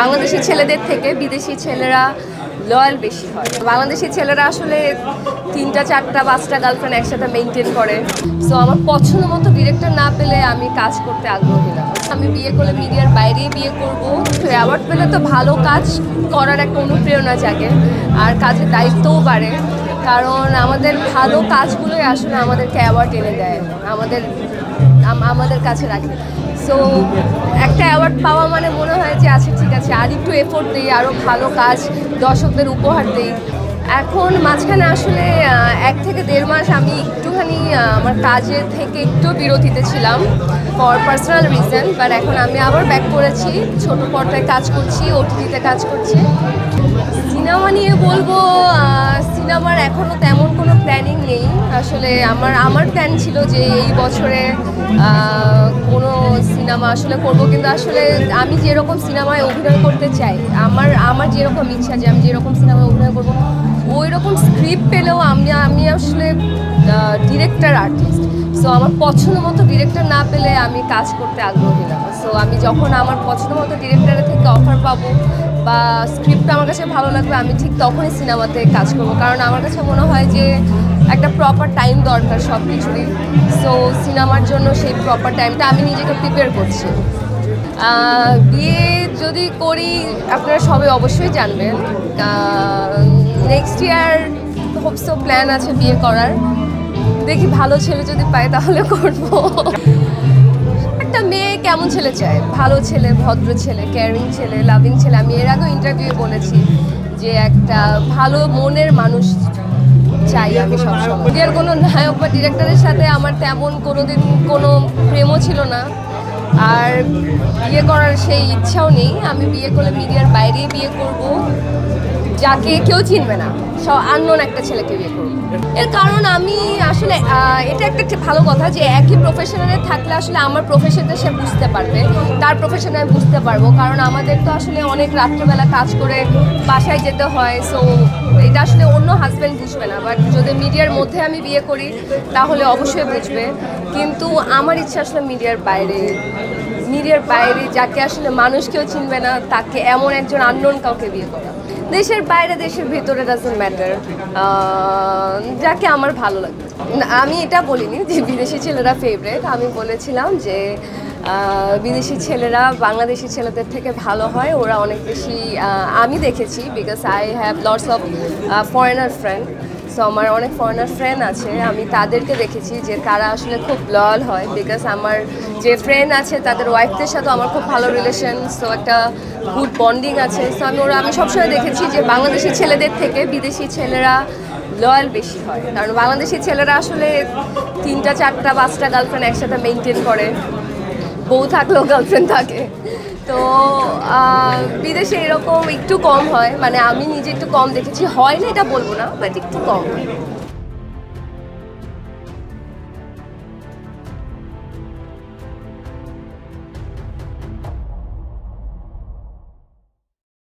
বাংলাদেশি ছেলেদের থেকে বিদেশি ছেলেরা লয়াল বেশি হয়। বাংলাদেশি ছেলেরা আসলে 3টা 4টা 5টা গার্লফ্রেন্ড একসাথে মেনটেন করে। সো আমার পছন্দ মতো ডিরেক্টর না পেলে আমি কাজ করতে আগ্রহী না। আমি বিয়ে করলে মিডিয়ার বাইরেই বিয়ে করব। অ্যাওয়ার্ড পেলে তো ভালো কাজ করার একটা অনুপ্রেরণা জাগে আর কাজের দায়িত্বও বাড়ে, কারণ আমাদের ভালো কাজগুলোই আসলে আমাদেরকে অ্যাওয়ার্ড এনে দেয়, আমাদের কাছে রাখে। সো একটা অ্যাওয়ার্ড পাওয়া মানে মনে হয় যে আচ্ছা ঠিক আছে, আর একটু এফোর্ট দিই, আরও ভালো কাজ দর্শকদের উপহার দিই। এখন মাঝখানে আসলে 1 থেকে 1.5 মাস আমি একটুখানি আমার কাজের থেকে একটু বিরতিতে ছিলাম ফর পার্সোনাল রিজন, বাট এখন আমি আবার ব্যাক করেছি, ছোট পর্দায় কাজ করছি, ওটিটিতে কাজ করছি। সিনেমা নিয়ে বলবো, সিনেমার এখনও তেমন কোনো প্ল্যানিং নেই। আসলে আমার প্ল্যান ছিল যে এই বছরে কোনো সিনেমা আসলে করব, কিন্তু আসলে আমি যেরকম সিনেমায় অভিনয় করতে চাই, আমার যেরকম ইচ্ছা যে আমি যেরকম সিনেমায় অভিনয় করব, ওই রকম স্ক্রিপ্ট পেলেও আমি আসলে ডিরেক্টর আর্টিস্ট। সো আমার পছন্দ মতো ডিরেক্টর না পেলে আমি কাজ করতে আগ্রহী না। সো আমি যখন আমার পছন্দ মতো ডিরেক্টরের থেকে অফার পাবো বা স্ক্রিপ্টটা আমার কাছে ভালো লাগবে, আমি ঠিক তখনই সিনেমাতে কাজ করবো, কারণ আমার কাছে মনে হয় যে একটা প্রপার টাইম দরকার সব কিছুরই। সো সিনেমার জন্য সেই প্রপার টাইমটা আমি নিজেকে প্রিপেয়ার করছি। বিয়ে যদি করি আপনারা সবাই অবশ্যই জানবেন। নেক্সট ইয়ার হোপসো প্ল্যান আছে বিয়ে করার, দেখি ভালো ছেলে যদি পাই তাহলে করবো। একটা মেয়ে কেমন ছেলে চায়? ভালো ছেলে, ভদ্র ছেলে, কেয়ারিং ছেলে, লাভিং ছেলে। আমি এর আগেও ইন্টারভিউ বলেছি যে একটা ভালো মনের মানুষ চাই আমি সবসময়। মিডিয়ার কোনো নায়ক বা ডিরেক্টরের সাথে আমার তেমন কোনোদিন কোনো প্রেমও ছিল না, আর বিয়ে করার সেই ইচ্ছাও নেই। আমি বিয়ে করলে মিডিয়ার বাইরেই বিয়ে করব, যাকে কেউ চিনবে না, সব আননোন একটা ছেলেকে বিয়ে করব। এর কারণ আমি আসলে এটা একটা ভালো কথা যে একই প্রফেশনালে থাকলে আসলে আমার প্রফেশনটা সে বুঝতে পারবে, তার প্রফেশনে আমি বুঝতে পারবো, কারণ আমাদের তো আসলে অনেক রাত্রেবেলা কাজ করে বাসায় যেতে হয়। সো এটা আসলে অন্য হাজব্যান্ড বুঝবে না, বাট যদি মিডিয়ার মধ্যে আমি বিয়ে করি তাহলে অবশ্যই বুঝবে। কিন্তু আমার ইচ্ছা আসলে মিডিয়ার বাইরে, যাকে আসলে মানুষ কেউ চিনবে না, তাকে এমন একজন আননোন কাউকে বিয়ে করা। দেশের বাইরে দেশের ভিতরে ডাজন্ট ম্যাটার, যাকে আমার ভালো লাগে। আমি এটা বলিনি যে বিদেশি ছেলেরা ফেভারিট, আমি বলেছিলাম যে বিদেশি ছেলেরা বাংলাদেশি ছেলেদের থেকে ভালো হয়, ওরা অনেক বেশি আমি দেখেছি, because I have lots of foreigner friend. So আমার অনেক ফরেনার ফ্রেন্ড আছে, আমি তাদেরকে দেখেছি যে তারা আসলে খুব লয়াল হয়, বিকজ আমার যে ফ্রেন্ড আছে তাদের ওয়াইফদের সাথেও আমার খুব ভালো রিলেশন, সো একটা গুড বন্ডিং আছে। সো আমি সবসময় দেখেছি যে বাংলাদেশি ছেলেদের থেকে বিদেশি ছেলেরা লয়াল বেশি হয়, কারণ বাংলাদেশি ছেলেরা আসলে 3টা 4টা 5টা গার্লফ্রেন্ড একসাথে মেনটেন করে, বউ থাকলেও গার্লফ্রেন্ড থাকে। তো বিদেশে এরকম একটু কম হয়, মানে আমি নিজে একটু কম দেখেছি, হয় না এটা বলবো না, বাট একটু কম হয়।